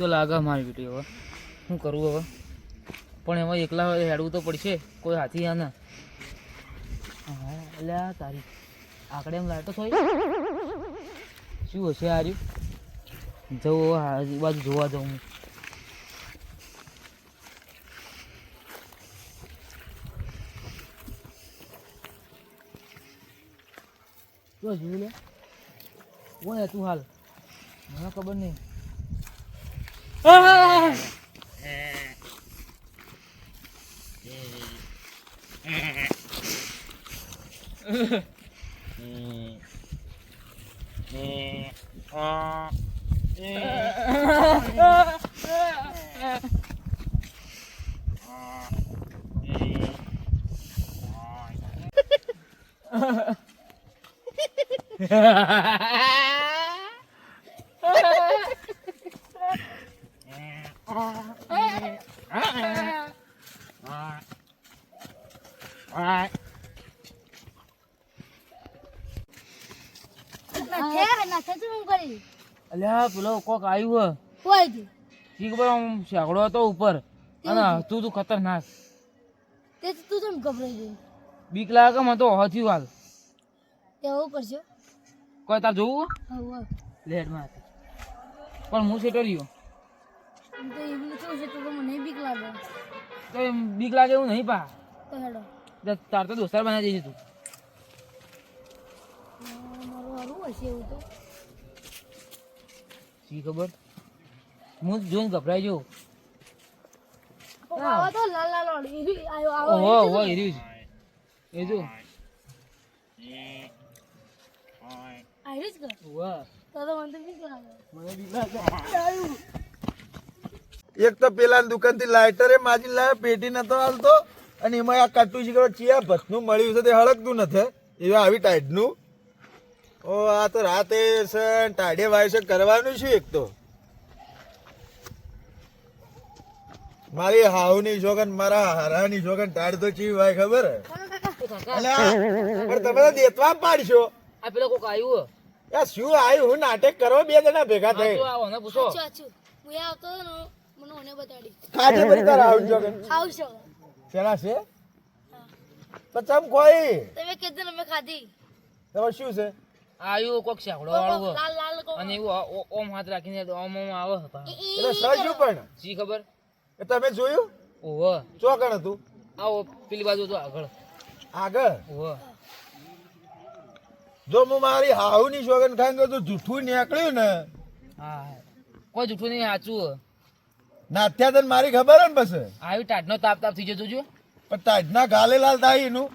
તો લાગે મારી બેટી હવે શું કરવું હવે પણ એમાં એકલા હેડવું તો પડશે કોઈ હાથી આ ના એટલે તારી આકડે એમ લાગતો થોડી શું હશે આર્યું જવું આજુબાજુ જોવા જાઉં હું શું જોયું લે ઓય તું હાલ મને ખબર નહીં અલ્યા પેલો કોક આવ્યું શી ખબર આમ શેકડો હતો ઉપર અને તું તું ખતરનાક તું કેમ ગભરાઈ ગઈ બીક લાગે મને તો હથ્યું હાલ એવું કરશો કોઈ તાર જોવું હવે લેટમાં પણ હું સેટો રહ્યો તો એવું શું છે તો મને બીક લાગે તો એમ બીક લાગે એવું નહીં પા તો હેડો તાર તો દોસ્તાર બનાવી દઈશું તું મારું હારું હશે એવું તો શી ખબર હું જોઈને ગભરાઈ જઉં આવો તો લાલ લાલ આવ્યો આવો ઓહો ઓહો એ રહ્યું છે એ જો આઈરિસ કર વાહ તો મને તો બીક લાગે મને બીક લાગે એક તો પેલા દુકાન થી લાઇટરે માજી લાવ્યો પેટી નતો હાલતો અને એમાં આ કાટું શીખરો ચિયા ભથનું મળ્યું છે તે હળકતું નથી એવા આવી ટાઈટનું ઓ આ તો રાતે છે ટાઢે વાય છે કરવાનું શું એક તો મારી હાવની શોગન મારા હારાની શોગન ટાઢ તો ચી વાય ખબર હે અલ્યા પણ તમે તો દેતવા પાડશો આ પેલો કોક આવ્યું યા શું આવ્યું હું નાટક કરો બે જણા ભેગા થઈ આવો ને પૂછો ચાચુ હું આવતો હતો ને મને ઓને બતાડી કાજે બરી તાર હાવ શોગન આવશો શેના છે તો ચમ કોઈ તમે કીધું ને મેં ખાધી તમે શું છે આવ્યું કોક શેકડો વાળું લાલ લાલ કો અને એવું ઓમ હાથ રાખીને ઓમ ઓમ આવે એટલે સજ્યું પણ શી ખબર એ તમે જોયું ઓહો ચોકણ હતું આવો પેલી બાજુ તો આગળ આગળ ઓહો જો હું મારી હાહુની સોગન ખાંગો તો જૂઠું નીકળ્યું ને હા કોઈ જૂઠું નહીં સાચું ના અત્યારે તને મારી ખબર હે ને બસ આવી ટાટનો તાપ તાપ થઈ જતો જો પણ તાજના ગાલે લાલ થાય એનું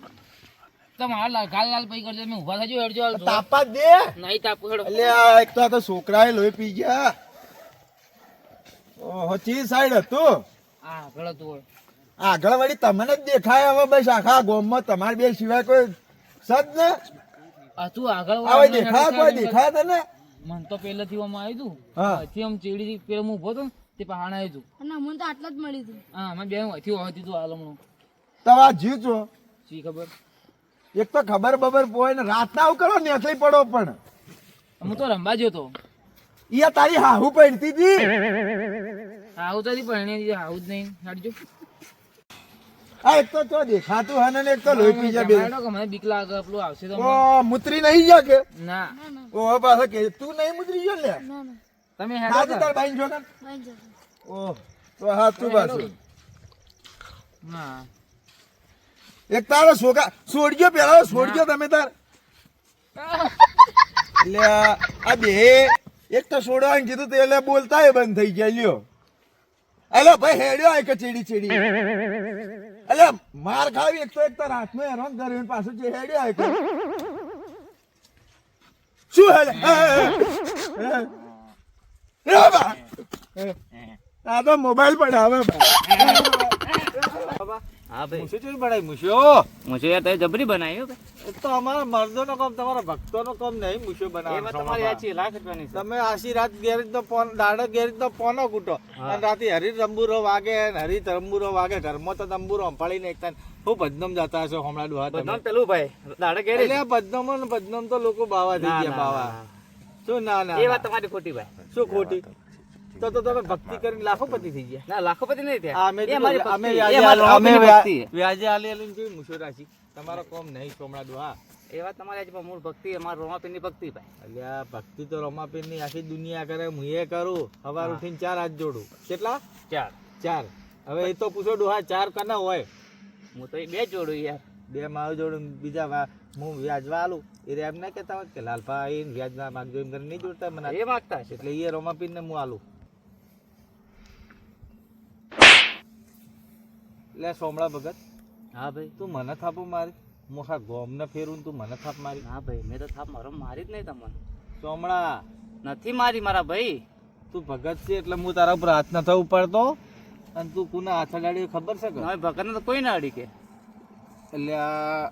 તો મારા ગાલ લાલ પઈ કરજો મેં ઉભા થજો હેડજો હાલ તાપા જ દે નહીં તાપ હેડો એટલે આ એક તો આ તો છોકરાએ લોહી પી ગયા ઓહો ચી સાઈડ હતું હા ગળો તું આગળ વળી તમને જ દેખાય હવે બસ આખા ગામમાં તમારે બે સિવાય કોઈ સદ ને આ તું આગળ હવે દેખાય કોઈ દેખાય તને મન તો પહેલેથી આમ આવ્યું તું હા અહીંથી આમ ચેડી પેલો હું ઉભો હતો ને તે પહાણ આવ્યું તું અને મને તો આટલા જ મળી હતું હા અમે બે અહીંથી હોતી તું હાલ હમણાં તમાર જીવ છો શી ખબર એક તો ખબર બબર પોય ને રાતના આવું કરો ને એટલી પડો પણ હું તો રંબા ગયો તો ઈ તારી હાહુ પડતી હતી આવું તો પરણી આવું જ નહીં હાડજો આ એક તો ચો દેખાતું હે ને એક તો લોહી પી જાય બે હાડો કે મને બીક લાગે પેલું આવશે તો ઓ મુતરી નહીં ગયા કે ના ઓ પાછો કે તું નહીં મુતરી ગયો લે ના ના તમે હાથ હેડો તાર બાઈન જો કે બાઈ જશે ઓ તો હાથ તું પાછો ના એક તારો છોકરા છોડજો પેલા છોડજો તમે તાર એટલે આ બે એક તો છોડવાનું કીધું તો એટલે બોલતા એ બંધ થઈ ગયા લ્યો અલે ભાઈ હેડ્યો આ કે ચેડી ચેડી અલે માર ખાવી એક તો હાથમાં હેરાન કર્યું પાછું જે હેડ્યો આ કે શું હેડે આ તો મોબાઈલ પણ આવે હા ભાઈ મુશો ચેવી બનાવી મુશો મુશે યાર તમે જબરી બનાવી હો એક તો અમારા મર્દોનો કામ તમારા ભક્તોનો કામ નહીં મુશો એ વાત તમારી બનાવવાનો સાચી લાખ રૂપિયાની છે. તમે આશી રાત ગેરેજ નો ફોન દાડો ગેરેજ નો ફોનો કૂટો અને રાતે હરી તંબુરો વાગે ને હરી તંબુરો વાગે ઘરમાં તો તંબુરો સંભાળીને એકતા હું બદનામ જતા હશો હમણાં ડોહા તમે બદનામ પેલું ભાઈ દાડે ઘેરે એટલે આ બદનામ ને બદનામ તો લોકો બાવા થઈ ગયા બાવા શું ના ના એ વાત તમારી ખોટી ભાઈ શું ખોટી તો તમે ભક્તિ કરીને લાખોપતિ થઈ ગયા. ના લાખોપતિ નહીં થયા. અમે એ અમારી ભક્તિ. અમે એ વ્યાજે અમારા અમે રોમાપીરની ભક્તિ છે. વ્યાજે આલી આલીને કેવી મૂછો રાખી. તમારો કોમ નહીં સોમણા દુહા. એ વાત તમારી આજે પણ મૂળ ભક્તિ અમારા રોમાપીરની ભક્તિ ભાઈ. અલ્યા ભક્તિ તો રમાપીરની આખી દુનિયા કરે, હું એ કરું. સવાર ઉઠીને 4 હાથ જોડું. કેટલા? 4. હવે એ તો પૂછો ડોહા 4 કના હોય? હું તો એ 2 જોડું યાર. 2 મારું જોડું બીજા હું વ્યાજવા આલું. એ એમ ના કહેતા હોય કે લાલપા આવીને વ્યાજ ના માંગજો એમ કરીને નહીં જોડતા મને. એ માગતા છે. એટલે એ રમાપીરને હું આલું. લે સોમળા ભગત, હા ભાઈ. તું મને થાપો મારી. મોખા ગોમને ફેરું તું મને થાપ મારી. ના ભાઈ મેં તો થાપ મારો મારી જ નહીં તમને. સોમળા નથી મારી મારા ભાઈ. તું ભગત છે એટલે હું તારા ઉપર હાથ ન થવું પડતો. અને તું કોના હાથ અડાડી ખબર છે કે? હવે ભગતને તો કોઈ ના અડી કે. એટલે આ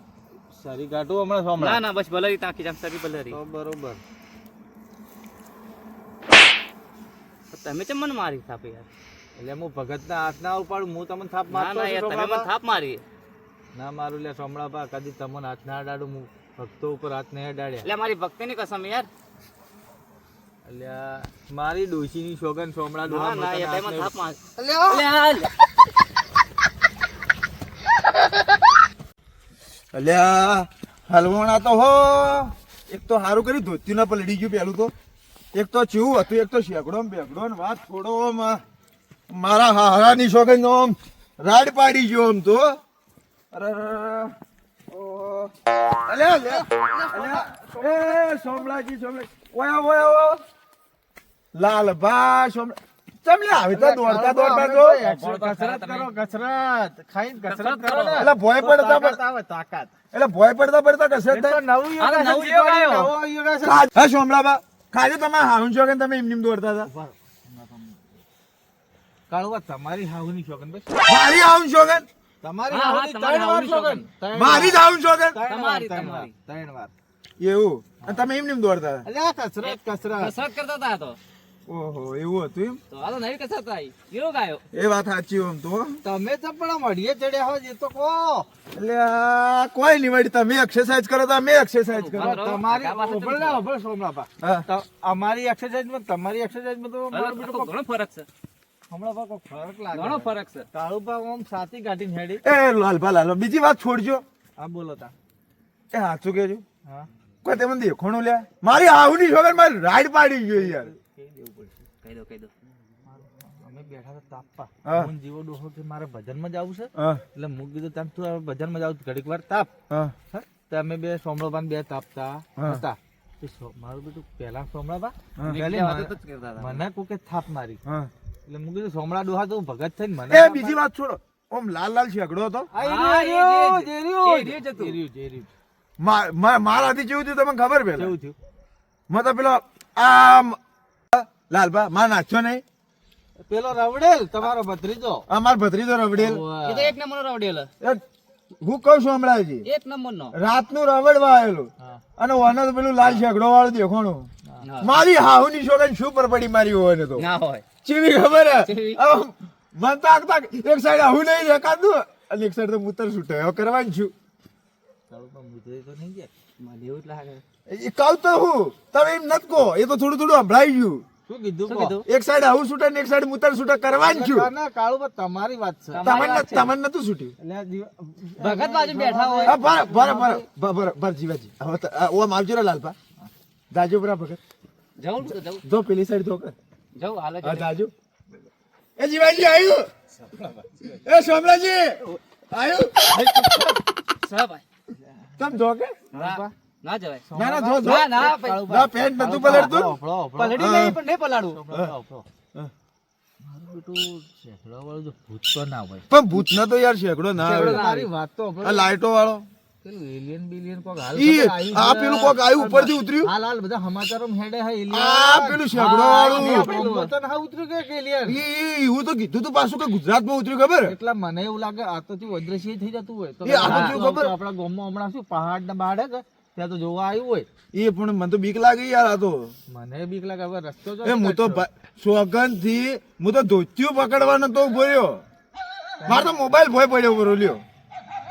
સરી કાઢું હમણાં સોમળા. ના ના બસ ભલરી તાકી જામ સરી ભલરી. તો બરોબર. તમે કેમ મને મારી થાપ યાર? એટલે હું ભગત ના હાથ ના ઉપાડું, હું તમને થાપ ના મારતો ના યાર છું તમે મને સોમળા થાપ મારી. ના મારું લે સોમળા બા, કદી તમને હાથ ના અડાડું. હું ભક્તો ઉપર હાથ નહીં અડાડ્યા. એટલે મારી ભક્તિની કસમ યાર. એટલે મારી ડોશીની સોગન સોમળા ના ડોહા ના મોટાના યાર તમે હાથને- થાપ માર. અલ્યા હલવાણા તો હો. એક તો સારું કરી ધોતી ના પલડી ગયું પેલું તો. એક તો ચેવું હતું, એક તો શેકડો ને બેકડો ને વાત થોડો આમ મારા હારાની સોગન આમ રાડ પાડી ગયો આમ તો. અરે ઓહો. અલ્યા અલ્યા એ સોમલાજી ઓયા ઓયા લાલભા સોમલા ચમલે આવી તો દોડતા તો કસરત કરો, કસરત ખાઈને કસરત કરો. એટલે ભોય પડતા કસરત થાય. હા સોમલાબા ખાલી તમે હાઉન શોખન તમે એમ દોડતા હતા. કાળુબા તમારી હાઉની શોખન મારી હાઉન શોખન તમારી હા, હાઉની તમારી 3 વાર હાઉની શોખન શોખન. મારી જ હાઉન શોખન તમારી. 3 વાર એવું. અને તમે એમ દોડતા હતા. કસરત કસરત કરતા હતા આ તો. ઓહો એવું હતું એમ. તો આ તો નવી કસરત આવી. યોગ આવ્યો. એ વાત સાચી આમ તો. તમે તો પણ મળીએ ચડ્યા હોય એ તો કહો. એટલે આ કોઈ નહીં વળી, તમે એક્સરસાઇઝ કરો તો અમે એક્સરસાઇઝ કરો. બરોબર. તમારી આ પાસે ઓભળ ના ઓભળ સોમલાબા. હા. અમારી એક્સરસાઇઝમાં તમારી એક્સરસાઇઝમાં તો મારું અલગ બેટું ઘણો ફરક છે. હમણાં બા કોક ફરક લાગે. ઘણો ફરક છે. કાળુબા આમ સાથી કાઢીને હેડી. એ લાલભા બીજી વાત છોડજો. હા બોલો તા. એ સાચું કેજો. હા કોઈ તેમને દેખોણું લ્યા મારી આવુની છોકર મારી રાઈડ પાડી ગયો યાર. કહી દો કહી દો. અમે બેઠા હતા તાપવા. હા. હું જીવો ડોહો કે મારે ભજનમાં જવું છે. હા એટલે હું કીધું તમે તું હવે ભજનમાં જાવ ઘડીક વાર તાપ. હા હા? તો અમે બે સોમળાબા બે તાપતા હા. હતા. તો મારું બેટું પહેલા સોમળાબા હા. પહેલી એટલે વાતો મને- તો જ કરતા હતા. મને કોકે થાપ મારી. હા. એટલે હું કીધું સોમળા ડોહા તો ભગત થઈને મને એ થાપ બીજી વાત છોડો. ઓમ લાલ લાલ શેકડો હતો. મારી. હા, આ એ રહ્યો, જ. જે રહ્યો, એ જ હતું. જે રહ્યું, જે રહ્યું. મારાથી કેવું થયું તમને ખબર પેલા? કેવું થયું? મેં તો પેલો આ લાલભા માં નાખ્યો નહીં. પેલો રવડેલ તમારો ભત્રીજો. અમાર ભત્રીજો રવડેલ. એ તો એક નંબરનો રવડેલો. હું કહું છું હમણાં એક નંબરનો. રાતનું રવડવા આવેલું હા. અને ઓને તો પેલું લાલ શેકડો વાળું દેખોણું. હા. મારી હાહુની છોકરી શું પર પડી મારી હોય તો ના હોય. ચીવી ખબર હે ચેવી? આમ મન તો આગતા એક સાઈડ આવું નહીં દેખાતું અને એક સાઈડ તો મૂતર છૂટે હવે કરવાનું છું. કાળુબા મુદ્દે તો નહીં ગયા. મને એવું જ લાગે. એ કહું તો હું તમે એમ નત કહો, એ તો થોડું થોડું સંભળાઈ ગયું. શું કીધું શું કહો? કીધું? એક સાઈડ આવું છૂટે ને એક સાઈડ મૂતર છૂટે કરવાનું છું. ના, કાળુબા તમારી વાત છે. તમારી વાત છે. તમને નતું છૂટ્યું. એટલે આ જીવ- ભગત બાજુ બેઠા હોય. હા બરાબર જીવાજી હવે તો આ ઓમ આવજો રે લાલપા જાજો બરા ભગત જવું તો જવું. જો પેલી સાઈડ ધોકર જવું હાલો હા જવું. જાજો. એ જીવાજી આવ્યું. એ સોમરાજી આવ્યું. સા ભાઈ. તમ ધોકે ના, ના જવાય. ના ના ધો ધો ના ના ભાઈ. ના પેન્ટ નતું પલળતું. ઓફળો, ઓફળો. પલડી નહીં પણ નહીં પલાડું. ઓફળો, ઓફળો. મારું બેટું શેકડાવાળું જો ભૂત તો ના હોય. પણ ભૂત ના તો યાર શેકડો ના આવે. મારી વાત તો ઓફળો. આ લાઈટો વાળો પેલું એલિયન બિલિયન કોક હાલ ઈ ખબર આવ્યું આ છે. પેલું કોક આવ્યું ઉપરથી ઉતર્યું. હાલ હાલ બધા સમાચારોમાં હેડે હે એલિયન. આ પેલું શેકડો વાળું. બોમ્બો તો ના ઉતર્યું કે એલિયન. ઈ એવું તો કીધું તું પાછું કે ગુજરાતમાં ઉતર્યું ખબર? એટલે મને એવું લાગે આ તો શું અદ્રશ્ય થઈ જતું હોય તો એ આ તો કેવું ખબર? આપણા ગામમાં હમણાં શું પહાડ ના બાડ હે કે ત્યાં તો જોવા આવ્યું હોય. એ પણ મને તો બીક લાગી યાર આ તો. મને બીક લાગે હવે રસ્તો જો એ હું તો સોગન થી હું તો ધોતિયું પકડવાનો તો ઉભો રહ્યો. મારો તો મોબાઈલ ભોય પડ્યો ઉભો લ્યો.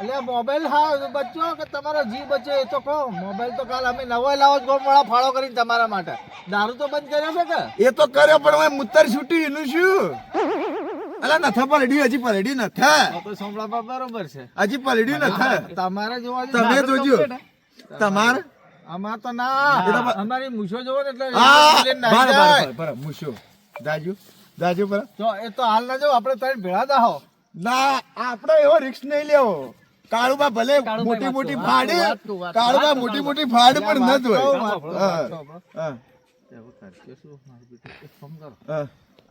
એટલે મોબાઈલ હા બચ્યો કે તમારો જીવ બચે એ તો કહો. મોબાઈલ તો કાલ અમે નવો લાવો જ ગોમવાળા ફાળો કરીને તમારા માટે. દારૂ તો બંધ કર્યો છે કે? એ તો કર્યો પણ હવે મુત્તર છૂટી એનું શું? અલા નથા પલડી હજી પલડી નથા. તો સોમળા બરોબર છે. હજી પલડી નથા. તમારે જોવા તમે જોજો. તમારે અમાર તો ના અમારી મૂછો જોવો ને એટલે બરાબર મૂછો જાજુ પર તો એ તો હાલ ના જો આપણે ત્રણ ભેળા દાહો ના આપણે એવો રિસ્ક નહીં લેવો. કાળુબા ભલે મોટી મોટી ફાડ કાળુબા મોટી મોટી ફાડ પણ ન હોય.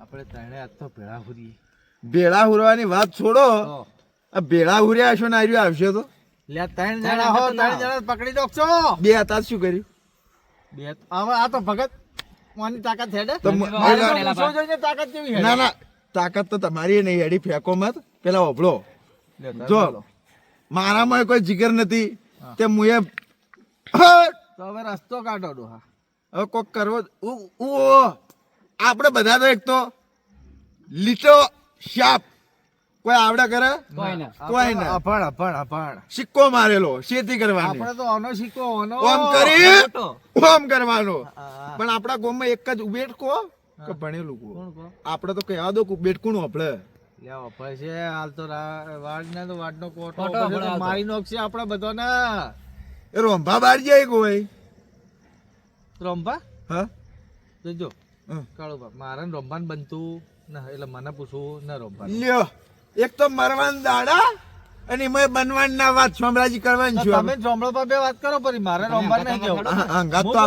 આપણે ત્રણે આજ તો ભેળા હુરીએ. ભેળા હુરવાની વાત છોડો. આ ભેળા હુર્યા હશો ને આર્યું આવશે તો ત્રણ જણા હો ત્રણ જણા પકડી દો છો. બે હતા શું કર્યું? બે હવે આ તો ભગત મોની તાકાત છે તાકાત કેવી? ના ના તાકાત તો તમારી નહીં હેડી ફેંકો મત. પેલા ઓભળો જો મારામાં કોઈ જીગર નથી તે મુએ તો હવે રસ્તો કાઢો ડોહા. હવે કોક કરવો આપણે બધા તો એક તો લીટો શાપ કોઈ આવડે કરે કોઈ ના અભણ અભણ અભણ સિક્કો મારેલો શેતી કરવાની. આપણે તો આનો સિક્કો ઓમ કરી ઓમ કરવાનો. પણ આપણા ગામમાં એક જ બેટકો કે ભણેલું કો આપણે તો કહેવા દો બેટકું આપણે છે હાલ તો વાડ ના તો વાડ નો કોટો મારી નોખશે આપડા બધાને. એ રોંભા બાર જાય કોઈ રોંભા હા જોજો કાળુબા મારા રોંભા ને બનતું ના એટલે મને પૂછવું ના રોંભા લ્યો. એક તો મરવાન દાડા અને એમાં બનવાન ના વાત સોમરાજી કરવાની છે. તમે સોમળો પર બે વાત કરો પરી મારે રોંભા નહીં કેવું. અંગાત તો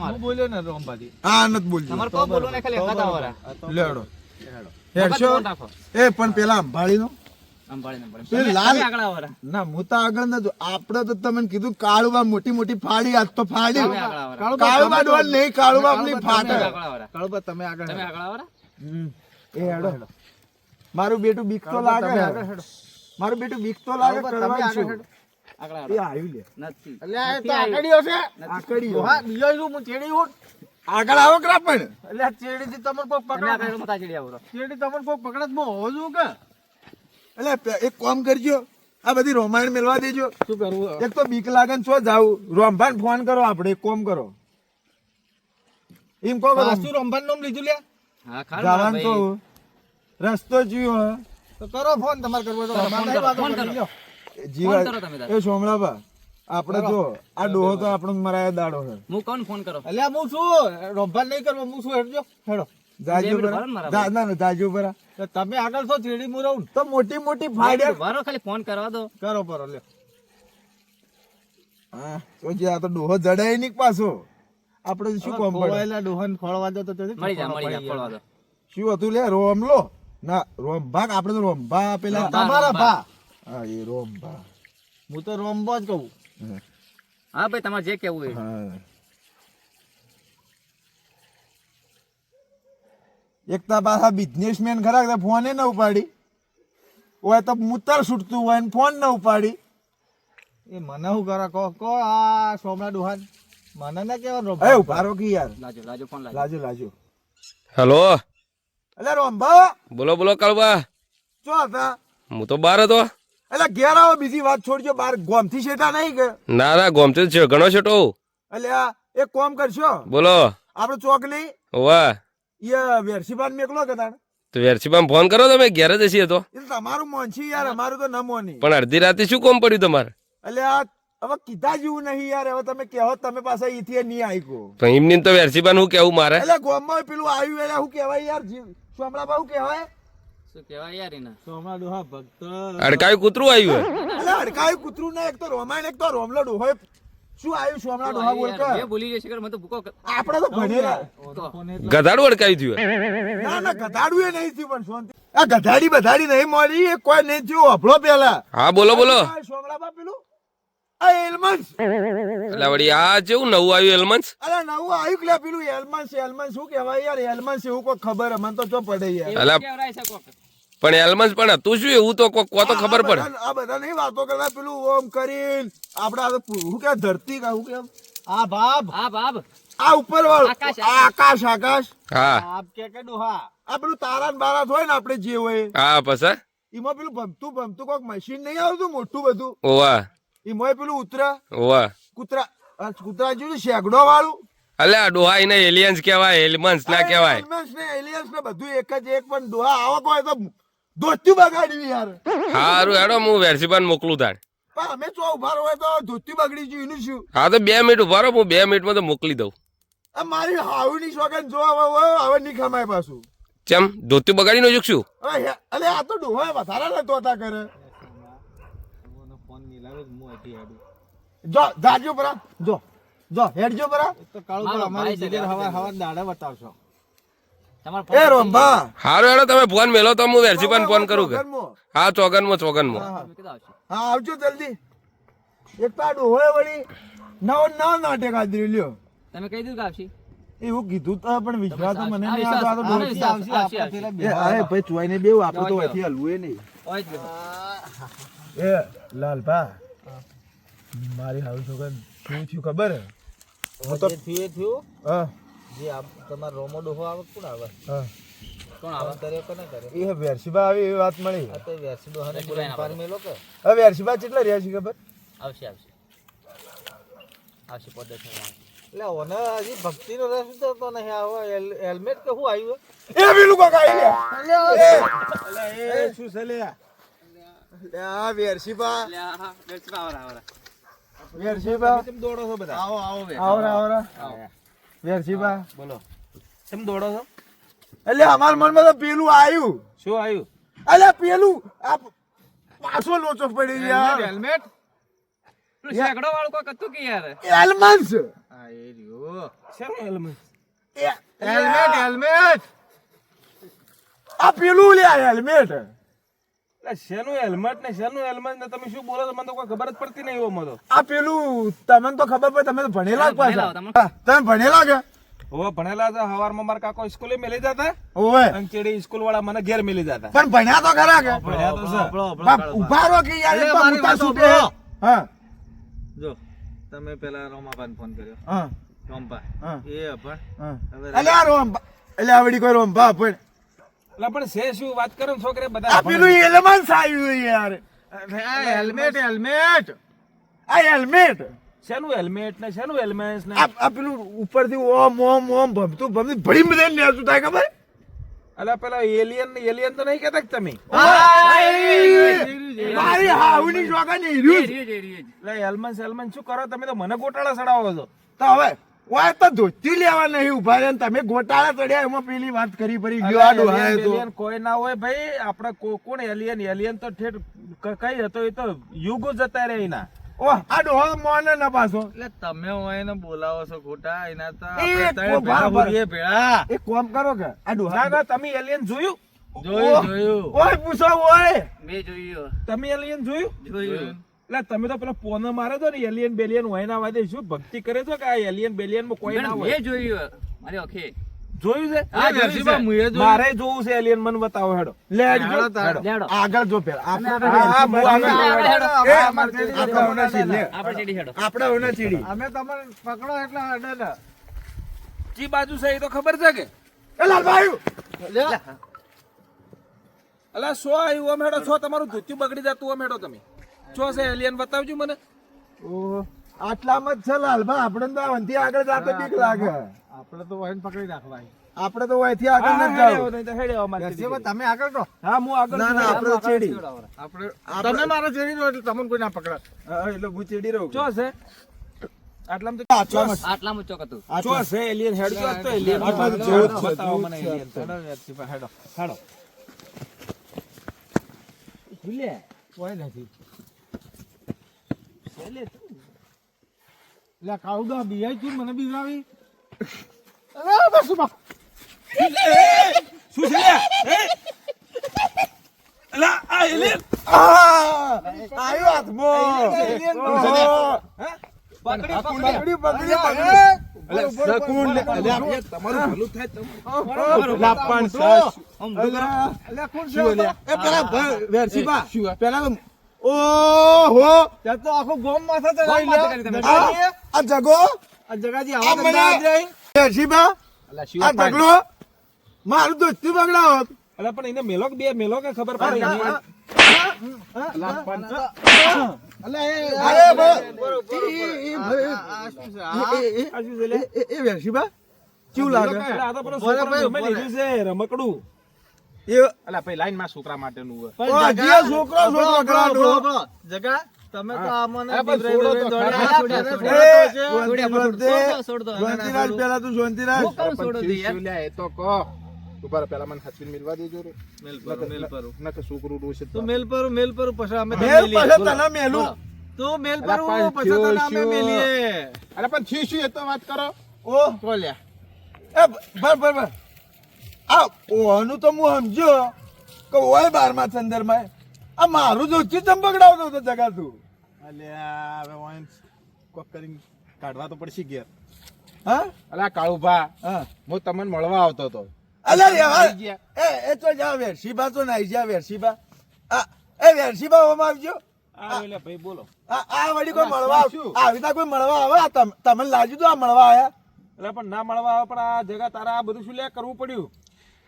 હું બોલ્યો ને રોંભાજી હા નત બોલ્યો તમારે કો બોલો ને ખાલી અંગાત આવરા લેડો હેડશો એ પણ પેલા અંભાળી નો ના હું તો આગળ નતું. આપડે તો તમે કીધું કાળુબા મોટી મોટી ફાડી આજ તો ફાડી કાળુબા ડોલ નહીં કાળુબા આપણી ફાટે. કાળુબા તમે આગળ એ હેડો મારું બેટું બીક તો લાગે. મારું બેટું બીક તો લાગે. કરવા છું એ આવ્યું લે નથી એટલે આ તો આકડીઓ છે આકડીઓ હા બીજો શું હું ચેડી હું આગળ આવો કરા પણ એટલે ચેડી થી તમને કોક પકડા મતા ચેડી આવો ચેડી તમને કોક પકડત મો હોવો જો કે એટલે એક કામ કરજો આ બધી રોમાયણ મેળવા દેજો. શું કરવું એક તો બીક લાગે ને છો જાવું રોમભાન ફોન કરો આપણે એક કામ કરો એમ કહો શું રોમભાન નામ લીધું લે જવાનું તો રસ્તો જીવો તો કરો ફોન તમારે કરવો તો ફોન કરો જીવા એ સોમળાબા આપણે જો આ ડોહો તો આપણો મરાયા દાડો છે. હું કોણ ફોન કરો એટલે હું શું રોંભાન નહીં કરવો હું શું હેડજો હેડો જાજો બરા ના ના જાજો બરા તમે આગળ છો ચેડી મુ રહું તો મોટી મોટી ફાડ્યા વારો ખાલી ફોન કરવા દો કરો પરો લ્યો. હા તો જે આ તો ડોહો જડાય નહીં પાછો આપણે શું કોમ પડેલા ડોહન ખોળવા દો તો મળી જા ખોળવા દો શું હતું લે રોમલો ના રોમભા આપણે તો રોમભા પેલા તમારા ભા હા એ રોમભા હું તો રોમબો જ કહું. હા ભાઈ તમારે જે કેવું હોય. એક તો પાછા બિઝનેસમેન ખરા ફોને ન ઉપાડી હોય તો મુતર છૂટતું હોય ને ફોન ન ઉપાડી. એ મને શું કરે કો આ સોમના ડોહાન મને ના કેવા એ ઉભારો કી યાર લાજો લાજો ફોન લાજો લાજો હેલો અલે રોમભા બોલો બોલો કાળુબા શું હતા? હું તો બહાર હતો. એટલે ઘેર આવો બીજી વાત છોડજો બાર ગોમથી શેઠા નહીં કે ના ના ગોમતી છે ઘણો છેટો. એટલે આ એક કામ કરશો બોલો આપડે ચોક નહીં વાહ એ વેરસીબાન મેકલો કે તાણ તો વેરસીબામ ફોન કરો તમે ઘેર જ હશી તો. એટલે તમારું મોન છે યાર અમારું તો ન મોની. પણ અડધી રાતે શું કોમ પડ્યું તમારે? એટલે આ હવે કીધા જેવું નહીં યાર. હવે તમે કહો તમે પાછા ઈથી નહીં આઈકો પણ એમની તો વેરસીબાન હું કેવું મારે એટલે ગોમમાં પેલું આવ્યું એટલે શું કહેવાય યાર સોમળાબા શું કહેવાય શું કહેવાય યાર એના સોમળા ડોહા ભક્ત અડકાયું કૂતરું આવ્યું એટલે અડકાયું કૂતરું ને એક તો રોમાયણ એક તો રોમલો ડોહો શું આવ્યું સોમળા ડોહા બોલ કે બોલી જશે મને તો ભૂકો આપણે તો ભણેલા ગધાડું અડકાયું થયું. ના ના ગધાડું એ નહીં થયું પણ શાંતિ આ ગધાડી બધાડી નહીં મળી એ કોઈ નહીં થયું અભળો પેલા હા બોલો બોલો સોમળાબા પેલું આ એલમન્સ એટલે વળી આ જેવું નવું આવ્યું એલમન્સ. અરે નવું આવ્યું કે પેલું એલમન્સ શું કહેવાય યાર એલમન્સ એવું કોઈ ખબર મને તો જો પડે યાર. એટલે પણ એલમન્સ પણ હતું શું એવું તો કો તો ખબર પડે. આ બધા નહીં વાતો કરતા પેલું ઓમ કરીને આપડે શું કે ધરતી કા શું કે આ ભાબ આ ઉપર વાળું આકાશ હા આપ કે ડોહા આ પેલું તારા ને બારા હોય ને આપણે જે હોય હા પછી એમાં પેલું ભમતું કોક મશીન નહીં આવતું મોટું બધું ઓવા એમાં પેલું ઉતરા ઓવા કૂતરા જેવું શેગડો વાળું અલ્યા ડોહા એને એલિયન્સ કહેવાય એલિમન્સ ના કહેવાય એલિયન્સ ને બધું એક જ એક પણ ડોહા આવો કોઈ તો ધોત્યું બગાડ્યું યાર હારું હેડો હું વેરસીબાન મોકલું તાણ પણ અમે ચો ઉભા હોય તો ધોત્યું બગડી ગયું એનું શું હા તો 2 મિનિટ ઉભા રહો હું 2 મિનિટમાં તો મોકલી દઉં આ મારી હાવની સોગન જો હવે નહીં ખમાય પાછું ચમ ધોતી બગાડી નો શું અરે આ તો ડોહા વધારે ને તોતા કરે જો જાજો પરા જો હેડજો પરા એ રોંબા હારું હેડો તમે ફોન મેલો તો હું વેરસીબાન ફોન કરું કે હા ચોગનમાં હા આવજો જલ્દી એક તો આ ડોહોએ વળી નવો નાટક આદરી લ્યો તમે કહી દીધું કે આવશે એવું કીધું તો પણ વિશ્વાસ તો મને નહીં આવતો. આ તો આવશે, ડોહી આવશે, આવશે, આવશે. એ અરે ભાઈ ચોઈને બેવું આપણે તો અહીંથી હલવું એ નહીં ઓય જ બેહો. એ લાલભા મારી હાઉસ છોકન શું થયું ખબર હે હું તો થયું હા તમારો રોમો ડોહો આવે કોણ આવે હા કોણ આવે કરે કોને કરે એ વેરસીબા આવી એવી વાત મળી આ તો વેસી ડોહાને બોલાવીને પાર મેલો કે હવે વેરસીબા કેટલા રહ્યા છે ખબર આવશે આવશે આવશે પદ્ધતિ એટલે ઓને હજી ભક્તિનો રસ તો નહીં આવે હેલ્મેટ કે શું આવ્યું એ પેલું કોક આવી ગયા એ શું છે લે આ વેરસીબા વેરસીબા દોડો છો બધા આવો આવો બે આવરા વેરસીબા બોલો કેમ દોડો છો એટલે અમાર મનમાં તો પેલું આવ્યું શું આવ્યું અલ્યા પેલું આ પાછો લોચો પડી યાર હેલ્મેટ શેકડો વાળું કોઈ કતું કે યાર એલમન્સ હા એ રહ્યો શેનું હેલ્મેટ હેલ્મેટ હેલ્મેટ આ પેલું લે હેલ્મેટ શેનું હેલ્મેટ ને શેનું હેલ્મેટ ને તમે શું બોલો છો મને તો કોઈ ખબર જ પડતી નહીં એવો મને આ પેલું તમને તો ખબર પડે તમે તો ભણેલા જ પાછા હા, તમે ભણેલા કે હવે ભણેલા હતા હવારમાં મારા કાકો સ્કૂલે મેલી જતા ઓવે અંચેડી સ્કૂલ વાળા મને ઘેર મેલી જતા પણ ભણ્યા તો ખરા કે ભણ્યા તો છે બાપ, ઉભા રહો કે યાર એક તો મુદ્દા છૂટે. હા જો તમે પેલા રોમાપાન ફોન કર્યો હા રોમપા હા એ અભણ હા અલ્યા રોંબા અલ્યા આવડી કોઈ રોંબા પણ એટલે પણ છે શું વાત કરો ને છોકરે આ બધા પેલું એલમન્સ આવ્યું યાર હેલ્મેટ હેલ્મેટ આ હેલ્મેટ શેનું હેલ્મેટ ને શેનું હેલ્મેટ ને આ પેલું ઉપરથી ઓમ ભમતું ભળી બધે લેતું થાય ખબર અલા પેલા એલિયન તો નહીં કહેતા કે તમે મારી હાવની જોગા નહીં રહ્યું એટલે હેલ્મેટ શું કરો તમે તો મને ગોટાળા ચડાવો છો તો હવે ઓય તો ધોતી લેવા નહીં ઉભા રહ્યા ને તમે ગોટાળા ચડ્યા એમાં પેલી વાત કરી પડી ગયો આ ડોહાએ તો એલિયન કોઈ ના હોય ભાઈ આપણે કોણ એલિયન તો ઠેઠ કઈ હતો એ તો યુગો જતા રહે એના ઓ આ ડોહા મોને ન પાછો એટલે તમે હોય ને બોલાવો છો ખોટા એના તો એ આપણે ત્રણે કો ભેળા બરાબર. હોઈએ ભેળા. એક કામ કરો કે આ ના ડોહા ના તમે એલિયન જોયું જોયું ઓય પૂછો ઓય મેં જોયું તમે એલિયન જોયું જોયું એટલે તમે તો પેલા પોનો મારે તો ને એલિયન બેલિયન હોય ના વાદે શું ભક્તિ કરે છો કે આ એલિયન બેલિયન માં કોઈ ના હોય મેં જોયું મારી ઓકે જોયું છે હા, જોયું છે. મારે જોવું છે એલિયન મને બતાવો હેડો લેડજો લેડો આગળ જો પેલા હા, હા, હું આગળ આપણે હેડો. એ, આપણે હોના છીએ, લે. આપણે ચીડી હેડો આપણે હોના ચીડી અમે તમને પકડો એટલે અડે ને જી બાજુ છે એ તો ખબર છે કે એ લાલભાઈ અલા સો આવ્યું આમ હેડો છો તમારું ધોતિયું બગડી જતું આમ હેડો તમે છો છે એલિયન બતાવજો મને ઓહો, આટલામાં જ છે લાલભા આપણે તો અહીંથી આગળ જાતે બીક લાગે આપણે તો વાઈન પકડી રાખવા આપણે તો અહીંથી આગળ ન જાવ તમે આગળ રહો હા હું આગળ ના ના આપણે તો ચીડી તમે મારા ચેડી રહો એટલે તમને કોઈ ના પકડા એટલે હું ચીડી રહું ચો છે આટલામાં તો આટલામાં ચોક હતું ચો છે એલિયન હેડ ચો તો એલિયન આટલા તો જેવું જ છે, બતાવો જેવું જ મને છે. એલિયન હેડો હેડો ભૂલે કોઈ નથી લે કાઉડા બીઆઈ તું મને બીવાવી શું છે અલા આ એલિયન આવ્યો હાથમાં પકડી પકડી પકડી શકુન લે તમારું ભલું થાય એ પેલા વેરસીબા પેલા તો ઓહો ત્યાં તો આખો ગોમ માથે તો ગોમ માથે કરી તમે. આ જગો આ જગાજી આ આવા મને વેરસીબા આ ઝઘડો મારું દોસ્તી બગડાવો અલા પણ એને મેલો કે બે મેલો કે ખબર પડી નહીં. અલા, પંચ. અરે બસ. આ શું છે લે? એ વેરશીબા કેવું લાગે અલા, આ તો પેલો છોકરાનું જમે લીધું છે, રમકડું. એ અલા, ભાઈ લાઈન માં છોકરા માટેનું હોય. ઓ, જે છોકરો કરાડો. જગા તમે તો આમને અરે પણ છોડો તો ખરા. શાંતિરાજ પેલા તું શાંતિરાજ શું લ્યા, એ તો કહો. ઉભા રહો, પેલા મને હાથવીને મિલવા દેજો રે. નકર છોકરું રોશે તો. મેલ પર પછી અમે મેલ પાસે તને મેલું તું મેલ અલા, પણ પછી તને અમે થયું મેલીએ અરે પણ થયું શું, એ તો વાત કરો. ઓ બોલ્યા એ બર આ ઓનું તો હું સમજો કે ઓય 12મા સંદર્ભમાં આ મારું જો ચી ચંપકડાવતો હતો જગા તું અલ્યા, હવે ઓય કોક કરીને કાઢવા તો પડશે ઘેર. હા અલા કાળુભા, હા હું તમને મળવા આવતો હતો. અલ્યા યાર એ તો જા વેરશીબા તો નાઈ જા વેરશીબા એ વેરશીબા ઓમાં આવજો આ ઓલે ભાઈ બોલો. આ વળી કોઈ મળવા શું? આવી તા કોઈ મળવા આવે આ તમને લાગ્યું તો આ મળવા આયા એટલે પણ ના મળવા આવે, પણ આ જગા તારા આ બધું શું લે કરવું પડ્યું?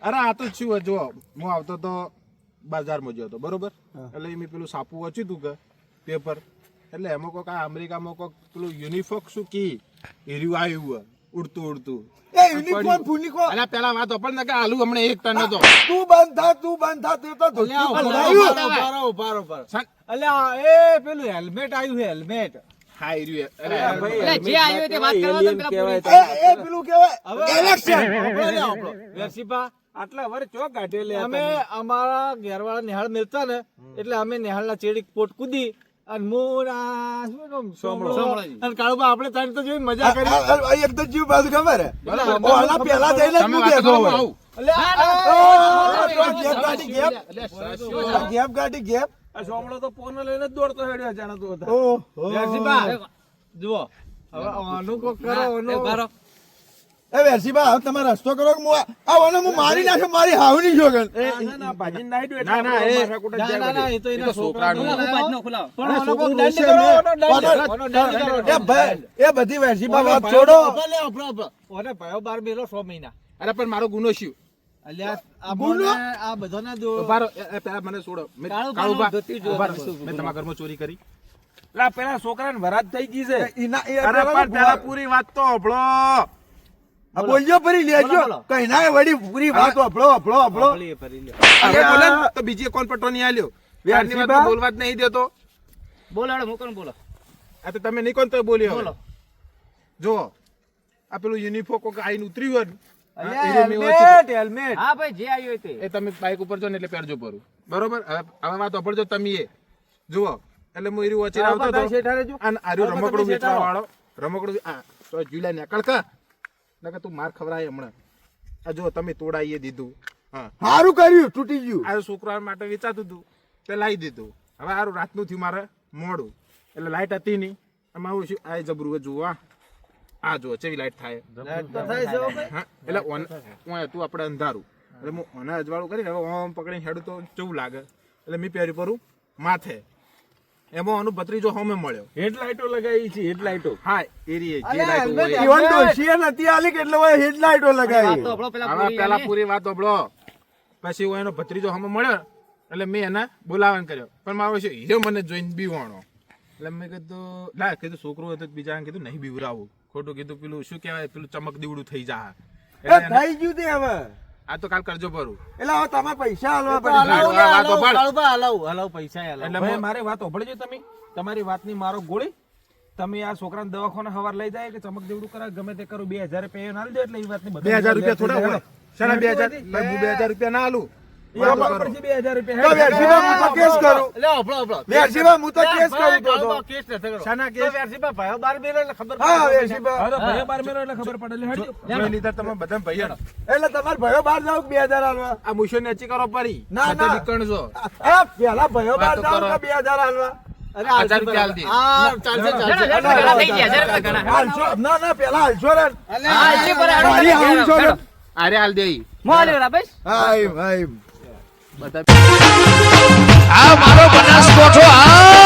અરે આ તો શું હોય, જો હું આવતો તો બજારમાં ગયો હતો બરોબર, એટલે મેં પેલું સાપુ વાંચ્યું હતું કે પેપર, એટલે એમાં કોઈક આ અમેરિકામાં કોઈક પેલું યુનિફોર્મ શું કી એર્યું આવ્યું હોય ઉડતું એ યુનિફોર્મ ફૂનિકો અલ્યા પેલા વાત પણ ને કે આલુ હમણાં એક ટન હતો. તું બંધ થા તે તો ધોતી ભરાયું. અલ્યા એ પેલું હેલ્મેટ આવ્યું છે હેલ્મેટ હા એર્યું. અરે એટલે જે આવ્યું તે વાત કરવા દો ને પેલા પોલીસ. એ પેલું કહેવાય ઇલેક્શન વેરશીપા આટલા વર્ષ ચોક કાઢે લે અમે અમારા ઘેરવાળા નિહાળ મેલતા ને એટલે અમે નિહાળના ચેડી પોટ કૂદી અને હું આ શું નામ સોમળો અને કાળુબા આપણે તારી તો જેવી મજા કરી એક તો જીવ બાજુ ખબર હે ઓલા પેલા જઈને તમે તું વાત બેઠો કરો હોય આવું. ગેપ ગાડી ગેપ આ સોમળો તો ફોન લઈને જ દોડતો હેડ્યો જાણે તો હતા. વેરશીપા જુઓ હવે આનું કોક કરો આનું એ વેરશીબા હવે તમે રસ્તો કરો કે હું મારી નાખે મારી હાવની જોગન ના, ભાજીને નાહી દો એટલે ના, ના, આપણે એ- માથાકૂટ જ જાય ના, બધી. એ તો એના એ તો છોકરાનું. છોકરાનું. બાજનો ખુલાવો. પણ આનો કોક છોકરું દંડ છે કરો, ને. આનો દંડ કરો, આનો દંડ કરો. એ ભાઈ એ બધી વેરશીબા વાત છોડો ઓને ભાઈઓ બાર મેલો 6 મહિના અરે પણ મારો ગુનો શું? અલ્યા આ ગુનો? બોને આ બધાને દો ઉભા રહો, એ પેલા મને છોડો. કાળુભાનું ધોતી જો ઉભા રહો. તમે શું મેં તમારા ઘરમાં ચોરી કરી? લા, પેલા છોકરાને વરાત થઈ ગઈ છે. એ અરે પણ પેલા પૂરી વાત તો હોભળો. બોલજો ફરી લેજો બોલો. કઈ ના વળી પૂરી વાત અભળો ભલી ભરી લે હવે બોલે ને તો બીજી કોણ પટો નહીં આલ્યો. વ્યાજની વાત તો બોલવા જ નહીં દેતો. બોલો હેડો, મૂકો ને બોલો. આ તો તમે નહીં કોણ તો બોલ્યો. બોલો. જો આ પેલું યુનિફોર્મ કોક આઈને ઉતર્યું હોય ને, અલ્યા આ એરિયો મેં વાંચ્યું. હેલ્મેટ હા ભાઈ જે આવ્યું હોય તે. એ તમે બાઇક ઉપર જો ને એટલે પહેરજો પરું. બરોબર? હવે વાત સાંભળજો તમે એ. જુઓ એટલે હું એરી વચ્ચે આવતો હતો. અને આર્યો રમકડું વેચવા વાળો રમકડું આ તો જુલા નીકળ કા નકર તું માર ખવરાય હમણાં. આ જો તમે તોડાઈએ દીધું. હા, સારું કર્યું તૂટી ગયું આ છોકરા માટે વેચાતું હતું તે લાવી દીધું. હવે સારું રાતનું થયું મારે મોડું એટલે લાઈટ હતી નહીં. આમાં શું આ જબરું જુઓ આ જો ચેવી લાઈટ થાય. હા, એટલે ઓન હતું આપણે અંધારું એટલે હું ઓને અજવાળું કરીને હવે ઓમ પકડીને હેડું તો કેવું લાગે એટલે મેં પહેર્યું પરું માથે. એમાં આનું ભત્રીજો હોમે મળ્યો. હેડલાઇટો લગાવી છે હેડલાઇટો હા એરી જે અલ્યા, લાઈટો હોય. helmet ઈવન ડોશીએ નથી આલી કે એટલે ઓય હેડલાઇટો વાત લગાવી તો આપણો પેલા હવે પૂરી પેલા આલી. પૂરી વાત સાંભળો. પછી હું એનો ભત્રીજો હોમે મળ્યો એટલે મેં એને બોલાવવાનું કર્યો. પણ મારો શું હીરો મને જોઈને બીવાણો એટલે મેં કીધું ના કીધું છોકરું હતું બીજા કીધું નહીં બીવરાવું ખોટું કીધું પેલું શું કહેવાય પેલું ચમક દીવડું થઈ જા. એ થઈ ગયું તે હવે આ તો કાલ કરજો પરું. એટલે હવે તમારે પૈસા આલવા હલાવ પૈસા એટલે મેં મારી વાત સાંભળજો તમે. તમારી વાતની મારો ગોળી. તમે આ છોકરાને દવાખાને હવાર લઈ જાય કે ચમક દેવડું કરાય ગમે તે કરું 2000 રૂપિયા ના દે એટલે એ વાતની 2000 રૂપિયા થોડા હોય. શાના 2000? ભાઈ હું 2000 રૂપિયા ના આલું. 2000 રૂપિયા. વેરશીબા હું તો કેસ કરું લે આપણો વેરશીબા હું તો કેસ કરું તો કેસ નથી કરો શાના કેસ? વેરશીબા ભાઈઓ બાર મેલો એટલે ખબર હા વેરશીબા હવે તો ભાઈ બાર મેલો એટલે ખબર પડે એટલે હેડજો. જોઈ લીધા તમે બધા ભાઈઓ. એટલે તમારે ભયો બહાર જાવ 2000 આલવા આ મુશો ને અચી કરો પરી. ના, બધા ના. નીકળજો. આ પેલા ભયો બહાર વાતો જાવ કરો. કે 2000 આલવા અરે 1000 રૂપિયા આલ દે. આ ચાલશે હેડો, હેડો, ઘણા થઈ ગયા, હજાર રૂપિયા ઘણા. હાલશો ના ના પેલા હાલશો રે હા, એ પર હેડો, મારી હેડો, હાલશો રે હેડો. આરે હાલ દે ઈ. મોં લ્યો રા, બસ. હાય ભાઈ બધા આ મારો બનાસકોઠો આ